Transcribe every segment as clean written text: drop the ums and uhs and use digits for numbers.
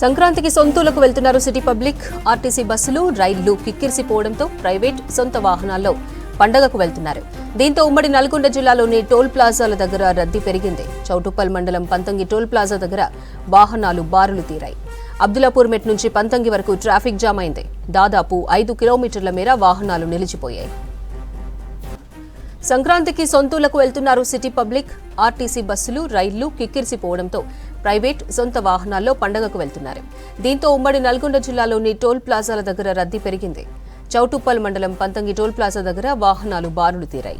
సంక్రాంతికి సొంతూలకు వెళ్తున్నారు city public. RTC బస్సులు, రైళ్లు కిక్కిరిసిపోవడంతో ప్రైవేట్, సొంత వాహనాల్లో పండగకు వెళ్తున్నారు. దీంతో ఉమ్మడి నల్గొండ జిల్లాలోని టోల్ ప్లాజాల దగ్గర రద్దీ పెరిగింది. చౌటుప్పల్ మండలం పంతంగి టోల్ ప్లాజా దగ్గర వాహనాలు బారులు తీరాయి. అబ్దుల్లాపూర్ మెట్ నుంచి పంతంగి వరకు ట్రాఫిక్ జామ్ అయింది. దాదాపు 5 కిలోమీటర్ల మేర వాహనాలు నిలిచిపోయాయి. సంక్రాంతికి సొంతూలకు వెళ్తున్నారు సిటీ పబ్లిక్. ఆర్టీసీ బస్సులు, రైళ్లు కిక్కిరిసిపోవడంతో ప్రైవేట్, సొంత వాహనాల్లో పండగకు వెళ్తున్నారు. దీంతో ఉమ్మడి నల్గొండ జిల్లాలోని టోల్ ప్లాజాల దగ్గర రద్దీ పెరిగింది. చౌటుప్పల్ మండలం పంతంగి టోల్ ప్లాజా దగ్గర వాహనాలు బారులు తీరాయి.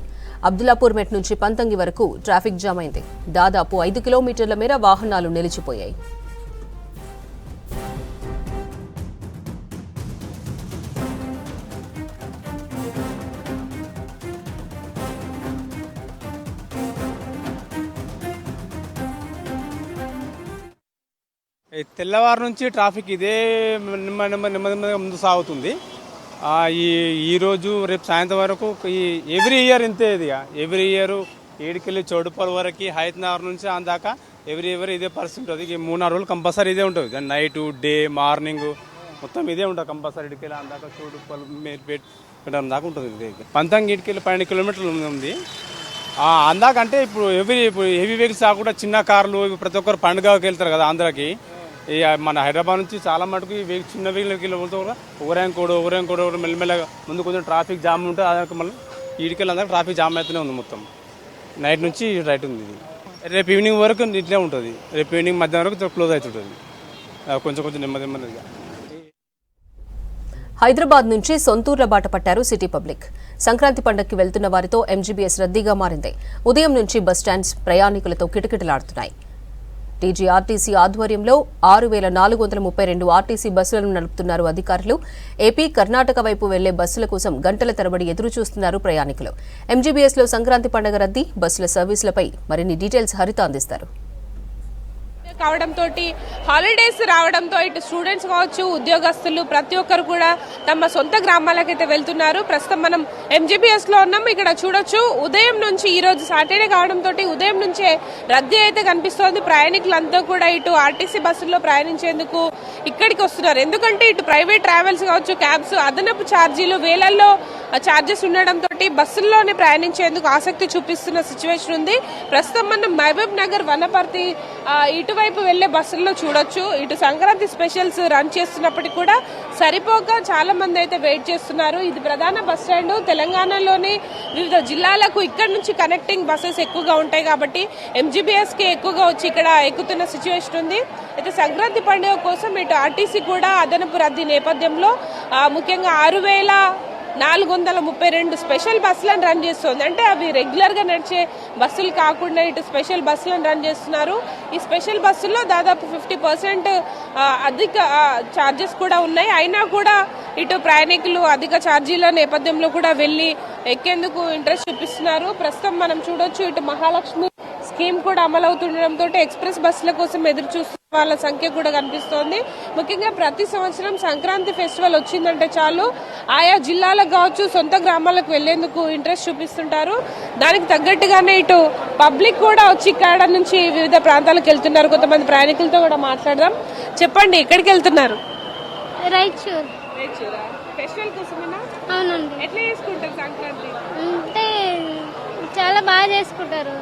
అబ్దుల్లాపూర్ మెట్ నుంచి పంతంగి వరకు ట్రాఫిక్ జామ్ అయింది. దాదాపు 5 కిలోమీటర్ల మేర వాహనాలు నిలిచిపోయాయి. తెల్లవారు నుంచి ట్రాఫిక్ ఇదే నెమ్మదిగా ముందు సాగుతుంది. ఈరోజు రేపు సాయంత్రం వరకు ఎవ్రీ ఇయర్ ఇంతే. ఇది ఎవ్రీ ఇయర్ 7 చౌటుప్పల్ వరకు హైత్నగర్ నుంచి అందాక ఎవ్రీ ఇయర్ ఇదే పరిస్థితి ఉంటుంది. 3-4 రోజులు కంపల్సరీ ఇదే ఉంటుంది. నైట్, డే, మార్నింగ్ మొత్తం ఇదే ఉంటుంది కంపల్సరీ. ఇటుకెళ్ళి అందాక చౌటుప్పల్ మేర్పేట్ దాకా ఉంటుంది. ఇదే పంతంగి ఇటుకెళ్ళి 12 కిలోమీటర్లు ఉంది. అందాక అంటే ఇప్పుడు హెవీ వెహికల్స్ కాకుండా చిన్న కార్లు ప్రతి ఒక్కరు పండుగకి వెళ్తారు కదా ఆంధ్రాకి. మన హైదరాబాద్ నుంచి చాలా మటుకు చిన్న వెహికల్కి వెళ్తూ కూడా ఊరేంకోడు మెల్లమెల్లగా ముందు కొంచెం ట్రాఫిక్ జామ్ ఉంటుంది. అదే మళ్ళీ ఈడికెళ్ళి అందరూ ట్రాఫిక్ జామ్ అవుతూనే ఉంది. మొత్తం నైట్ నుంచి రైట్ ఉంది. రేపు ఈవినింగ్ వరకు ఇట్లే ఉంటుంది. రేపు ఈవినింగ్ మధ్యాహ్నం వరకు క్లోజ్ అవుతుంటుంది. కొంచెం నెమ్మదిగా. హైదరాబాద్ నుంచి సొంతూర్ల బాట పట్టారు సిటీ పబ్లిక్. సంక్రాంతి పండగకి వెళ్తున్న వారితో ఎంజీబీఎస్ రద్దీగా మారింది. ఉదయం నుంచి బస్టాండ్స్ ప్రయాణికులతో కిటకిటలాడుతున్నాయి. టీజీఆర్టీసీ ఆధ్వర్యంలో 6,432 ఆర్టీసీ బస్సులను నడుపుతున్నారు అధికారులు. ఏపీ, కర్ణాటక వైపు వెళ్లే బస్సుల కోసం గంటల తరబడి ఎదురు చూస్తున్నారు ప్రయాణికులు. ఎంజీబీఎస్లో సంక్రాంతి పండగ రద్దీ, బస్సుల సర్వీసులపై మరిన్ని డీటెయిల్స్ హరిత అందిస్తారు. కావడంతో హాలిడేస్ రావడంతో ఇటు స్టూడెంట్స్ కావచ్చు, ఉద్యోగస్తులు ప్రతి ఒక్కరు కూడా తమ సొంత గ్రామాలకైతే వెళ్తున్నారు. ప్రస్తుతం మనం ఎంజీబీఎస్ లో ఉన్నాం. ఇక్కడ చూడొచ్చు, ఉదయం నుంచి ఈ రోజు సాటర్డే కావడంతో ఉదయం నుంచే రద్దీ అయితే కనిపిస్తోంది. ప్రయాణికులంతా కూడా ఇటు ఆర్టీసీ బస్సుల్లో ప్రయాణించేందుకు ఇక్కడికి వస్తున్నారు. ఎందుకంటే ఇటు ప్రైవేట్ ట్రావెల్స్ కావచ్చు, క్యాబ్స్ అదనపు ఛార్జీలు వేలల్లో ఛార్జెస్ ఉండడంతో బస్సుల్లోనే ప్రయాణించేందుకు ఆసక్తి చూపిస్తున్న సిచ్యువేషన్ ఉంది. ప్రస్తుతం మనం మహబూబ్ నగర్, వనపర్తి ఇటువైపు వెళ్లే బస్సుల్లో చూడొచ్చు. ఇటు సంక్రాంతి స్పెషల్స్ రన్ చేస్తున్నప్పటికీ కూడా సరిపోక చాలా మంది అయితే వెయిట్ చేస్తున్నారు. ఇది ప్రధాన బస్ స్టాండ్. తెలంగాణలోని వివిధ జిల్లాలకు ఇక్కడ నుంచి కనెక్టింగ్ బస్సెస్ ఎక్కువగా ఉంటాయి కాబట్టి ఎంజీబీఎస్ కి ఎక్కువగా వచ్చి ఇక్కడ ఎక్కుతున్న సిచ్యువేషన్ ఉంది. అయితే సంక్రాంతి పండుగ కోసం ఇటు ఆర్టీసీ కూడా అదనపు రద్దీ నేపథ్యంలో ముఖ్యంగా 6,432 స్పెషల్ బస్సులను రన్ చేస్తుంది. అంటే అవి రెగ్యులర్ గా నడిచే బస్సులు కాకుండా ఇటు స్పెషల్ బస్సులను రన్ చేస్తున్నారు. ఈ స్పెషల్ బస్సుల్లో దాదాపు 50% అధిక ఛార్జెస్ కూడా ఉన్నాయి. అయినా కూడా ఇటు ప్రయాణికులు అధిక ఛార్జీల నేపథ్యంలో కూడా వెళ్లి ఎక్కేందుకు ఇంట్రెస్ట్ చూపిస్తున్నారు. ప్రస్తుతం మనం చూడొచ్చు, ఇటు మహాలక్ష్మి స్కీమ్ కూడా అమలవుతుండటంతో ఎక్స్ప్రెస్ బస్సుల కోసం ఎదురు చూస్తున్న వాళ్ళ సంఖ్య కూడా కనిపిస్తోంది. ముఖ్యంగా ప్రతి సంవత్సరం సంక్రాంతి ఫెస్టివల్ వచ్చిందంటే చాలు ఆయా జిల్లాలకు కావచ్చు, సొంత గ్రామాలకు వెళ్లేందుకు ఇంట్రెస్ట్ చూపిస్తుంటారు. దానికి తగ్గట్టుగానే ఇటు పబ్లిక్ కూడా వచ్చి ఇక్కడ నుంచి వివిధ ప్రాంతాలకు వెళ్తున్నారు. కొంతమంది ప్రయాణికులతో కూడా మాట్లాడదాం. చెప్పండి, ఎక్కడికి వెళ్తున్నారు? ఫెస్టివల్ కోసమేనా? అవునండి. ఎట్లా చేసుకుంటారు సంక్రాంతి? అంటే చాలా బాగా చేసుకుంటారు.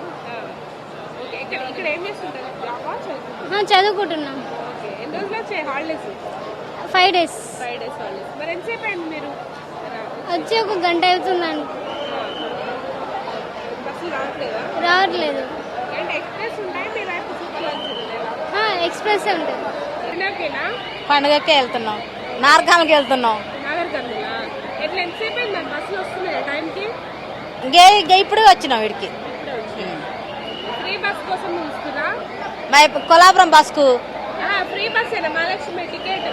ఇక్కడ ఏం చేస్తుంటారు? చదువుకుంటున్నాం. ఎన్ని రోజులు వచ్చాయి హాలిడేస్? 5 days. 5 days holidays. మరి ఎంతసేపు అయింది మీరు వచ్చి 1 గంట అవుతుందండి. బస్సులు రావట్లేదు? అంటే ఎక్స్ప్రెస్ ఉంటాయి మీ వైపు? ఎక్స్ప్రెస్ ఉంటుంది. పండుగకే వెళ్తున్నాం, నార్గాల్కి వెళ్తున్నాం. ఎట్లా ఎంతసేపు అయింది బస్సులు వస్తున్నాయి టైంకి? ఇప్పుడు వచ్చినాం వీడికి. ఫ్రీ బస్ కోసం చూస్తున్నా? కొల్లాపురం బస్కు free bus Mahalakshmi ticket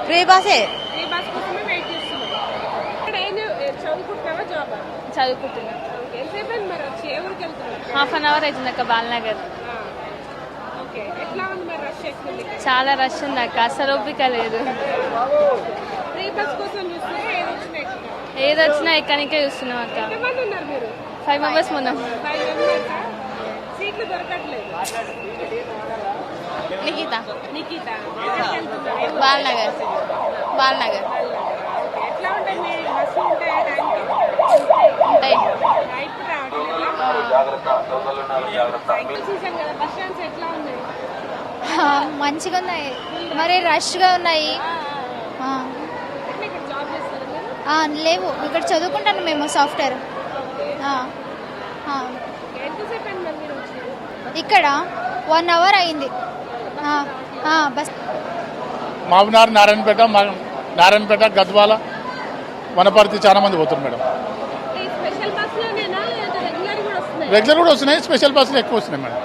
free బస్సే. ఫ్రీ బస్ కోసమే వెయిట్ చేస్తున్నాం. ఇక్కడ ఏం చదువుకుంటున్నావా, జాబ్? చదువుకుంటున్నాం. ఎంతసేపు అయింది మరి వచ్చి? ఏ ఊరికి వెళ్తున్నాం? ½ an hour అవుతుంది అక్క. బాలనగర్. ఓకే, ఎట్లా ఉంది మరి? రష్ ఎక్కువ? చాలా రష్ ఉంది అక్క, అసలు ఓపిక లేదు. ఫ్రీ బస్ కోసం చూస్తున్నా? ఏదొచ్చినా ఎక్కడికే చూస్తున్నాం అక్క. ఎంతమంది ఉన్నారు మీరు? 5 members ఉన్నాం. 5 members. సీట్లు దొరకట్లేదు. నిఖిత నిఖిత ఎక్కడికి వెళ్తున్నారు? బాలనగర్ బాలనగర్ ఎట్లా ఉంటాయి మీ బస్సులు ఉంటాయా టైంకి? ఉంటాయి. ఇప్పుడు రావట్లేదా? చూసాం కదా బస్ స్టాండ్స్ ఎట్లా ఉన్నాయి? మంచిగా ఉన్నాయి, మరి రష్గా ఉన్నాయి. ఎట్లా ఇక్కడ జాబ్ చేస్తారు మీరు? లేవు, ఇక్కడ చదువుకుంటాను మేము సాఫ్ట్వేర్. ఎంతసేపు అయింది మరి మీరు వచ్చి? ఇక్కడ 1 అవర్ అయింది. బస్ మామనార్ నారాయణపేట గద్వాల వనపర్తి చాలా మంది పోతున్నారు మేడం. ఈ స్పెషల్ బస్సులోనేనా లేదా రెగ్యులర్ కూడా వస్తున్నాయి? రెగ్యులర్ కూడా వస్తున్నాయి, స్పెషల్ బస్సులు ఎక్కువ వస్తున్నాయి మేడం.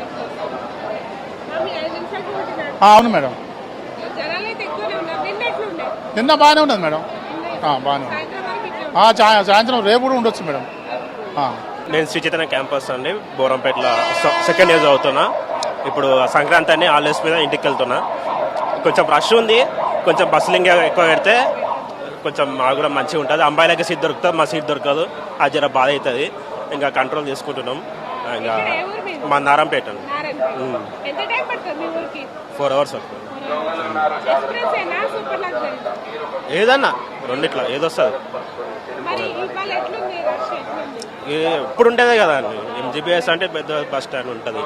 మీ 5 నిమిషాలు కొట్టినాడు. అవును మేడం. జనాలు అయితే ఎక్కువనే ఉన్నారు. నిన్న ఎట్లుండే? నిన్న బాగానే ఉన్నది మేడం, బాగానే ఉంది. సాయంత్రం వరకు ఇట్లా సాయంత్రం రేపు కూడా ఉండొచ్చు మేడం. నేను శ్రీ చైతన్య క్యాంపస్ అండి, బోరంపేటలో సెకండ్ ఇయర్ చదువుతున్నా. ఇప్పుడు సంక్రాంతి అని హాలిడేస్ మీద ఇంటికి వెళ్తున్నా. కొంచెం రష్ ఉంది, కొంచెం బస్సులు ఇంకా ఎక్కువ పెడితే కొంచెం మాకు కూడా మంచిగా ఉంటుంది. అమ్మాయిలకి సీట్ దొరుకుతుంది, మా సీట్ దొరకదు, అది జర బాధ అవుతుంది. ఇంకా కంట్రోల్ చేసుకుంటున్నాం. ఇంకా మా నారాయణపేట అండి. ఎంత టైం పడుతుంది మీ ఊరికి? 4 hours వస్తుంది. ఎక్స్ప్రెస్ ఏనా సూపర్ లగ్జరీ? ఏదన్నా రెండిట్లో ఏదొస్తుంది. మరి ఇవాళ ఎట్లుంది రష్ ఎట్లుంది? ఇప్పుడు ఉండేదే కదా అండి, ఎంజీబీఎస్ అంటే పెద్ద బస్ స్టాండ్ ఉంటుంది.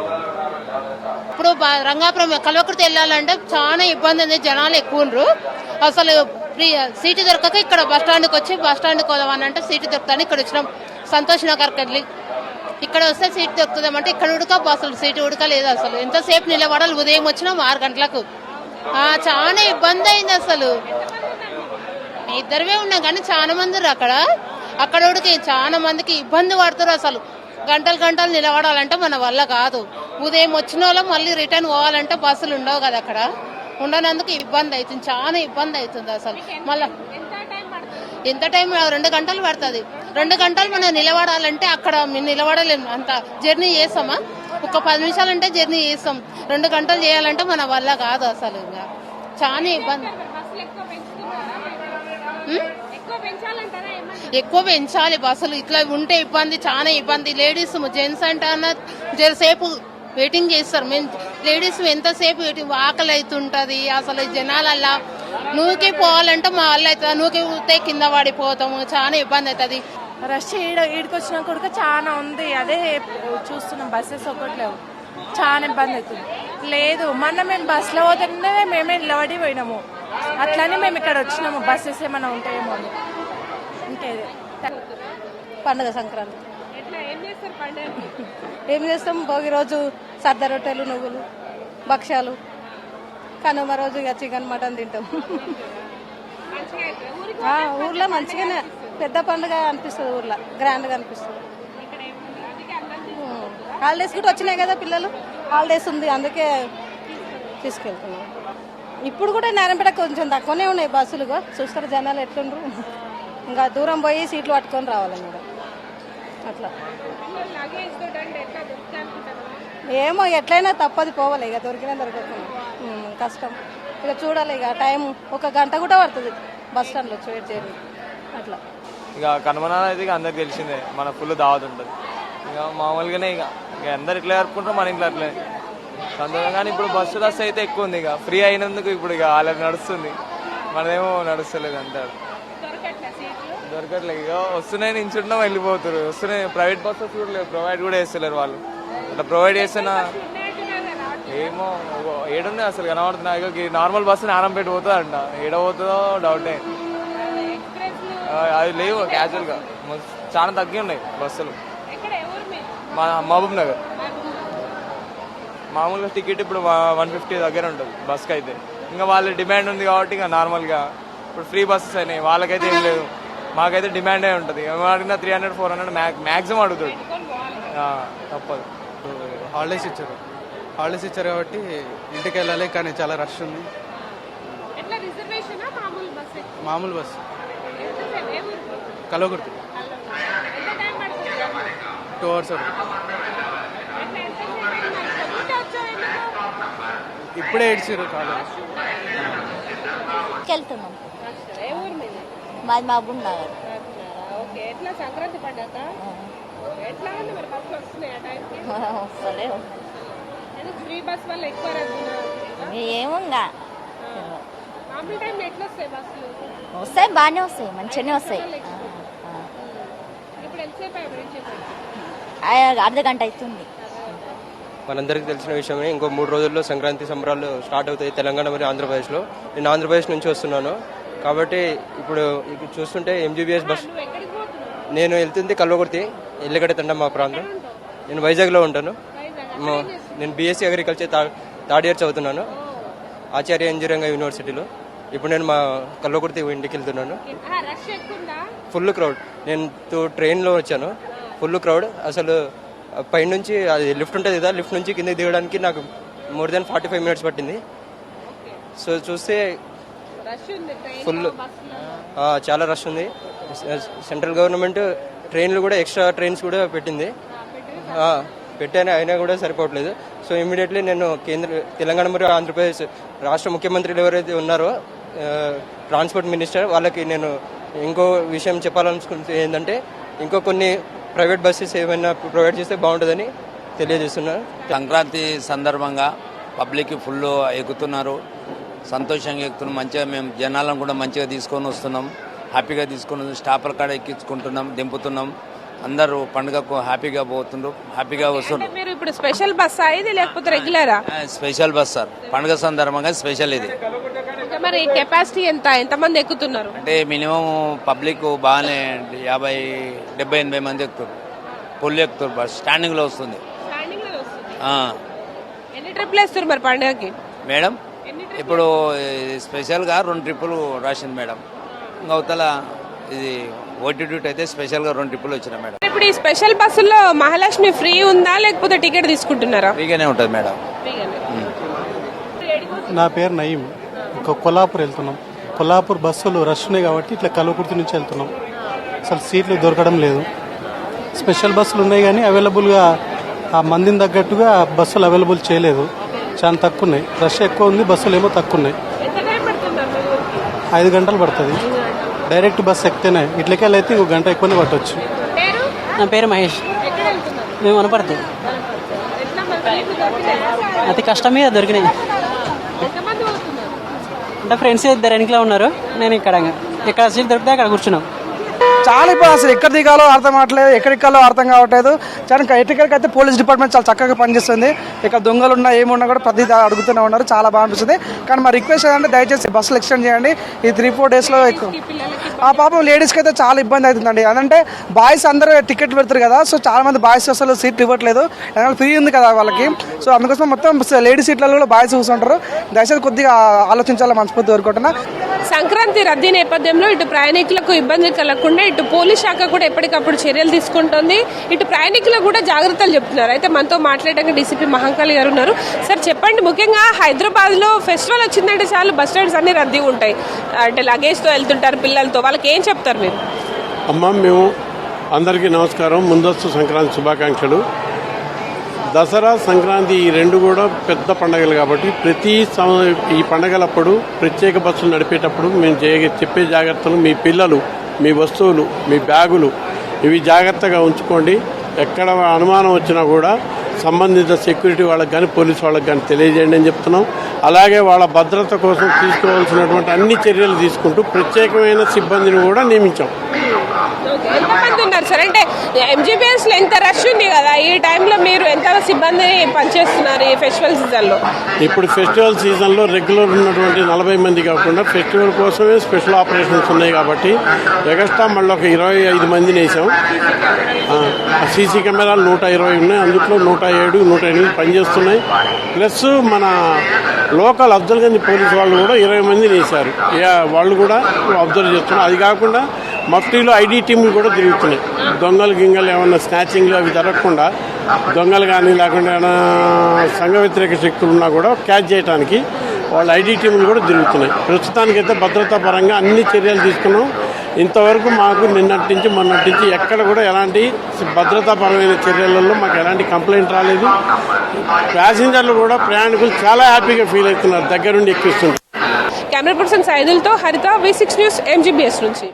ఇప్పుడు రంగాపురం కల్వకుర్తి వెళ్ళాలంటే చాలా ఇబ్బంది ఉంది, జనాలు ఎక్కువ ఉండ్రు. అసలు సీటు దొరకక ఇక్కడ బస్ స్టాండ్కి వచ్చి బస్ స్టాండ్కి పోదామని అంటే సీటు దొరుకుతాను ఇక్కడ వచ్చినాం. సంతోష్ నగర్కి వెళ్ళి ఇక్కడ వస్తే సీట్ దొరుకుతుందామంటే ఇక్కడ ఉడక బస్సులు సీటు ఉడకలేదు. అసలు ఎంతసేపు నిలబడాలి? ఉదయం వచ్చినాం 6 గంటలకు. చాలా ఇబ్బంది అయింది. అసలు ఇద్దరువే ఉన్నాం కానీ చాలా మంది అక్కడ ఉడికి చాలా మందికి ఇబ్బంది పడుతున్నారు. అసలు గంటలు నిలబడాలంటే మన వల్ల కాదు. ఉదయం వచ్చిన వాళ్ళు మళ్ళీ రిటర్న్ పోవాలంటే బస్సులు ఉండవు కదా, అక్కడ ఉండనందుకు ఇబ్బంది అవుతుంది, చాలా ఇబ్బంది అవుతుంది. అసలు మళ్ళీ ఎంత టైం? 2 గంటలు పడుతుంది. 2 గంటలు మనం నిలబడాలంటే అక్కడ మేము నిలబడలేము, అంత జర్నీ చేస్తామా? ఒక 10 నిమిషాలు అంటే జర్నీ చేస్తాం, 2 గంటలు చేయాలంటే మన వల్ల కాదు. అసలు ఇంకా చాలా ఇబ్బంది. ఎక్కువ పెంచాలి బస్సులు, ఇట్లా ఉంటే ఇబ్బంది, చాలా ఇబ్బంది. లేడీస్ జెంట్స్ అంటే అన్న జరసేపు వెయిటింగ్ చేస్తారు. మేము లేడీస్ ఎంతసేపు వెయిటింగ్, ఆకలి అవుతుంటుంది. అసలు జనాలల్లా నూకి పోవాలంటే మా వాళ్ళు అవుతుంది, నూకి పోతే కింద పడిపోతాము, చాలా ఇబ్బంది అవుతుంది. రష్ ఈడికి వచ్చిన కొడుకు చాలా ఉంది, అదే చూస్తున్నాం. బస్సెస్ ఒకట్లేవు, చాలా ఇబ్బంది అవుతుంది. లేదు మొన్న మేము బస్సులో పోతుంటే మేమే నిలబడి పోయినాము, అట్లానే మేము ఇక్కడ వచ్చినాము. బస్సెస్ ఏమైనా ఉంటాయేమో అని. ఇంకేది పండుగ సంక్రాంతి ఏం చేస్తాం? భోగి రోజు సద్ద రొట్టెలు, నువ్వులు, భక్ష్యాలు. కనుమ రోజు ఇక చికెన్ మటన్ తింటాం. ఊర్లో మంచిగానే పెద్ద పండుగ అనిపిస్తుంది, ఊర్లో గ్రాండ్గా అనిపిస్తుంది. హాలిడేస్ కూడా వచ్చినాయి కదా, పిల్లలు హాలిడేస్ ఉంది అందుకే తీసుకెళ్తున్నాం. ఇప్పుడు కూడా నారాయణపేట కొంచెం తక్కువనే ఉన్నాయి బస్సులు, చూస్తారు జనాలు ఎట్లుండ్రు. ఇంకా దూరం పోయి సీట్లు పట్టుకొని రావాలి మేడం, అట్లా. ఏమో ఎట్లయినా తప్పది, పోవాలి ఇక, దొరికినా దొరకకుండా కష్టం. ఇక చూడాలి, ఇక టైం 1 గంట కూడా పడుతుంది బస్ స్టాండ్లో వెయిట్ చేయాలి అట్లా. ఇక కనుమనాలు అయితే ఇక అందరికి తెలిసిందే, మన ఫుల్ దావత్ ఉంటుంది. ఇక మామూలుగానే ఇక అందరు ఇట్లా జరుపుకుంటారు, మన ఇంట్లో అట్లే సంతోషం. కానీ ఇప్పుడు బస్సు రస్ అయితే ఎక్కువ ఉంది, ఇక ఫ్రీ అయినందుకు ఇప్పుడు ఇక వాళ్ళకి నడుస్తుంది, మనదేమో నడుస్తలేదు అంటారు. దొరకట్లేదు, ఇక వస్తున్నాయి నించుంటున్నాం వెళ్ళిపోతారు. వస్తున్నాయి ప్రైవేట్ బస్సెస్ కూడా లేవు, ప్రొవైడ్ కూడా చేస్తలేరు వాళ్ళు. అట్లా ప్రొవైడ్ చేస్తున్నా ఏమో ఏడున్నాయి అసలు కనబడుతున్నాయి. ఇక నార్మల్ బస్సు నారాయణపేట పోతుంది అంట, ఏడ పోతుందో డౌటే. అది లేవు క్యాజువల్గా, చాలా తగ్గి ఉన్నాయి బస్సులు. మా మహబూబ్ నగర్ మామూలుగా టికెట్ ఇప్పుడు 150 దగ్గర ఉంటుంది బస్కి అయితే. ఇంకా వాళ్ళ డిమాండ్ ఉంది కాబట్టి ఇక నార్మల్గా ఇప్పుడు ఫ్రీ బస్సెస్ అయినాయి, వాళ్ళకైతే ఏం లేదు. మాకైతే డిమాండే ఉంటుంది, అడిగినా 300-400 మ్యాక్సిమం అడుగుతుంది. తప్పదు. హాలిడేస్ ఇచ్చారు కాబట్టి ఇంటికి వెళ్ళాలి, కానీ చాలా రష్ ఉంది. మామూలు బస్సు కల్వకుర్తి 2 hours. ఇప్పుడే ఏడ్చారు కాలేజ్. వెళ్తున్నాం, మాది మహబూబ్ నగర్. ఎట్లా సంక్రాంతి పండుగ ఎట్లా ఉంది మరి? బస్సులు వస్తున్నాయి ఆ టైంకి? వస్తలేవు, ఫ్రీ బస్ వల్ల ఎక్కువ రద్దు ఏమో ఇంకా మామూలు టైంలో ఎట్లా వస్తాయి బస్సులు? వస్తాయి, బాగానే వస్తాయి, మంచిగానే వస్తాయి. ఇప్పుడు ఎంతసేపు అయ్యి? అర్ధ గంట అవుతుంది. మనందరికీ తెలిసిన విషయమే, ఇంకో 3 రోజుల్లో సంక్రాంతి సంబరాలు స్టార్ట్ అవుతాయి తెలంగాణ మరియు ఆంధ్రప్రదేశ్లో. నేను ఆంధ్రప్రదేశ్ నుంచి వస్తున్నాను కాబట్టి ఇప్పుడు చూస్తుంటే ఎంజీబీఎస్ బస్, నేను వెళ్తుంది కల్వకుర్తి, ఎల్లిగడ్డ తండ మా ప్రాంతం. నేను వైజాగ్లో ఉంటాను. నేను బీఎస్సీ అగ్రికల్చర్ థర్డ్ ఇయర్ చదువుతున్నాను ఆచార్య ఇంజనీరింగ్ యూనివర్సిటీలో. ఇప్పుడు నేను మా కల్వకుర్తి ఇంటికి వెళ్తున్నాను. Full crowd. నేను ట్రైన్లో వచ్చాను, ఫుల్ క్రౌడ్. అసలు పైనుంచి అది లిఫ్ట్ ఉంటుంది కదా, లిఫ్ట్ నుంచి కిందకి దిగడానికి నాకు మోర్ దెన్ 45 మినిట్స్ పట్టింది. సో చూస్తే ఫుల్, చాలా రష్ ఉంది. సెంట్రల్ గవర్నమెంట్ ట్రైన్లు కూడా ఎక్స్ట్రా ట్రైన్స్ కూడా పెట్టింది, పెట్టాను, అయినా కూడా సరిపోవట్లేదు. సో ఇమీడియట్లీ నేను తెలంగాణ మరియు ఆంధ్రప్రదేశ్ రాష్ట్ర ముఖ్యమంత్రులు ఎవరైతే ఉన్నారో ట్రాన్స్పోర్ట్ మినిస్టర్, వాళ్ళకి నేను ఇంకో విషయం చెప్పాలనుకుంటే ఏంటంటే, ఇంకో కొన్ని ప్రైవేట్ బస్సెస్ ఏమైనా ప్రొవైడ్ చేస్తే బాగుంటుందని తెలియజేస్తున్నాను. సంక్రాంతి సందర్భంగా పబ్లిక్ ఫుల్ ఎక్కుతున్నారు, సంతోషంగా ఎక్కుతున్నాం. మంచిగా మేము జనాలను కూడా మంచిగా తీసుకొని వస్తున్నాం, హ్యాపీగా తీసుకొని స్టాప్ల కాడ ఎక్కించుకుంటున్నాం, దింపుతున్నాం. అందరూ పండుగకు హ్యాపీగా పోతుండ్రు, హ్యాపీగా వస్తుండ్రు. మీరు ఇప్పుడు స్పెషల్ బస్ ఇది లేకపోతే రెగ్యులరా? స్పెషల్ బస్ సార్, పండుగ సందర్భంగా స్పెషల్ ఇది. మరి కెపాసిటీ ఎంతమంది ఎక్కుతున్నారు? అంటే మినిమం పబ్లిక్ బాగానే 50-70-80 మంది ఎక్కుతారు, ఫుల్ ఎక్కుతారు. బస్ స్టాండింగ్ లో వస్తుంది. ఎన్ని ట్రిప్లు వేస్తారు మరి పండుగకి మేడం? ఇప్పుడు స్పెషల్గా 2 ట్రిప్పులు రాసింది మేడం. ఇంకా అవతల ఇది ఓటీ డ్యూటీ అయితే స్పెషల్గా 2 ట్రిప్పులు వచ్చినాయి మేడం. ఇప్పుడు ఈ స్పెషల్ బస్సుల్లో మహాలక్ష్మి ఫ్రీ ఉందా లేకపోతే టికెట్ తీసుకుంటున్నారా? ఫ్రీగానే ఉంటుంది మేడం. నా పేరు నయీం. కొల్లాపూర్ వెళ్తున్నాం. కొల్లాపూర్ బస్సులు రష్ ఉన్నాయి కాబట్టి ఇట్లా కల్వకుర్తి నుంచి వెళ్తున్నాం. అసలు సీట్లు దొరకడం లేదు. స్పెషల్ బస్సులు ఉన్నాయి కానీ అవైలబుల్గా ఆ మందిని తగ్గట్టుగా బస్సులు అవైలబుల్ చేయలేదు, చాలా తక్కువ ఉన్నాయి. రష్ ఎక్కువ ఉంది, బస్సులు ఏమో తక్కువ ఉన్నాయి. 5 గంటలు పడుతుంది డైరెక్ట్ బస్సు ఎక్కితేనే. ఇట్లకెళ్ళి అయితే 1 గంట ఎక్కువనే పట్టవచ్చు. నా పేరు మహేష్. మేము వనపర్తి. అతి కష్టం మీద దొరికినాయి. అంటే ఫ్రెండ్స్ 2 వెనకలో ఉన్నారు, నేను ఇక్కడ సీట్ దొరికితే అక్కడ కూర్చున్నాం. చాలా ఇప్పుడు అసలు ఎక్కడ దిగాలో అర్థం కావట్లేదు, ఎక్కడికాలో అర్థం కావట్లేదు. చాలా ఎక్కడికైతే అయితే పోలీస్ డిపార్ట్మెంట్ చాలా చక్కగా పనిచేస్తుంది. ఇక్కడ దొంగలు ఉన్నా ఏమున్నా కూడా ప్రతి అడుగుతూనే ఉన్నారు, చాలా బాగా అనిపిస్తుంది. కానీ మా రిక్వెస్ట్ ఏంటంటే దయచేసి బస్సులు ఎక్స్టెండ్ చేయండి. ఈ 3-4 డేస్లో ఎక్కువ పాపం లేడీస్కి అయితే చాలా ఇబ్బంది అవుతుందండి. అదంటే బాయ్స్ అందరూ టికెట్లు పెడతారు కదా, సో చాలా మంది బాయ్స్ అసలు సీట్లు ఇవ్వట్లేదు, ఫ్రీ ఉంది కదా వాళ్ళకి. సో అందుకోసం మొత్తం లేడీస్ సీట్లలో కూడా బాయ్స్ కూర్చుంటారు. దయచేసి కొద్దిగా ఆలోచించాలని మనస్ఫూర్తి కోరుకుంటున్నా. సంక్రాంతి రద్దీ నేపథ్యంలో ఇటు ప్రయాణికులకు ఇబ్బంది కలగకుండా ఇటు పోలీస్ శాఖ కూడా ఎప్పటికప్పుడు చర్యలు తీసుకుంటుంది, ఇటు ప్రయాణికులకు కూడా జాగ్రత్తలు చెప్తున్నారు. అయితే మనతో మాట్లాడడానికి డీసీపీ మహంకాళి గారు ఉన్నారు. సార్ చెప్పండి, ముఖ్యంగా హైదరాబాద్లో ఫెస్టివల్ వచ్చిందంటే చాలు బస్ స్టాండ్స్ అన్ని రద్దీ ఉంటాయి, అంటే లగేజ్తో వెళ్తుంటారు పిల్లలతో, వాళ్ళకి ఏం చెప్తారు మీరు? అమ్మ, మేము అందరికీ నమస్కారం, ముందస్తు సంక్రాంతి శుభాకాంక్షలు. దసరా సంక్రాంతి ఈ 2 కూడా పెద్ద పండగలు కాబట్టి ఈ పండగలప్పుడు ప్రత్యేక బస్సులు నడిపేటప్పుడు మేము చెప్పే జాగ్రత్తలు, మీ పిల్లలు, మీ వస్తువులు, మీ బ్యాగులు ఇవి జాగ్రత్తగా ఉంచుకోండి. ఎక్కడ అనుమానం వచ్చినా కూడా సంబంధిత సెక్యూరిటీ వాళ్ళకి కానీ పోలీసు వాళ్ళకి కానీ తెలియజేయండి అని చెప్తున్నాం. అలాగే వాళ్ళ భద్రత కోసం తీసుకోవాల్సినటువంటి అన్ని చర్యలు తీసుకుంటూ ప్రత్యేకమైన సిబ్బందిని కూడా నియమించాం. ఎంతమంది ఉన్నారు సార్? అంటే ఎంజీబీఎస్ లో ఎంత రష్ ఉంది కదా, ఈ టైంలో మీరు ఎంత సిబ్బంది పనిచేస్తున్నారు ఈ ఫెస్టివల్ సీజన్లో? ఇప్పుడు ఫెస్టివల్ సీజన్లో రెగ్యులర్ ఉన్నటువంటి 40 మంది కాకుండా ఫెస్టివల్ కోసమే స్పెషల్ ఆపరేషన్స్ ఉన్నాయి కాబట్టి ఎగస్ట్రా మళ్ళీ ఒక 25 మందిని వేసాం. సీసీ కెమెరాలు 120 ఉన్నాయి, అందులో 107, 108 పనిచేస్తున్నాయి. ప్లస్ మన లోకల్ అఫ్జల్గంజ్ పోలీసు వాళ్ళు కూడా 20 మందిని వేశారు, వాళ్ళు కూడా అబ్జర్వ్ చేస్తున్నారు. అది కాకుండా మఫ్టీలో ఐడి టీంలు కూడా తిరుగుతున్నాయి. దొంగలు గింగలు ఏమన్నా స్నాచింగ్లు అవి జరగకుండా, దొంగలు కానీ లేకుండా ఏమైనా సంఘ వ్యతిరేక శక్తులు ఉన్నా కూడా క్యాచ్ చేయడానికి వాళ్ళ ఐడి టీంలు కూడా తిరుగుతున్నాయి. ప్రస్తుతానికైతే భద్రతా పరంగా అన్ని చర్యలు తీసుకున్నాం. ఇంతవరకు మాకు నిన్నటి నుంచి మొన్నటి నుంచి ఎక్కడ కూడా ఎలాంటి భద్రతాపరమైన చర్యలలో మాకు ఎలాంటి కంప్లైంట్ రాలేదు. ప్యాసింజర్లు కూడా ప్రయాణికులు చాలా హ్యాపీగా ఫీల్ అవుతున్నారు, దగ్గరుండి ఎక్కిస్తున్నారు. కెమెరా పర్సన్ సైదులతో హరిత, V6 న్యూస్, MGBS నుంచి.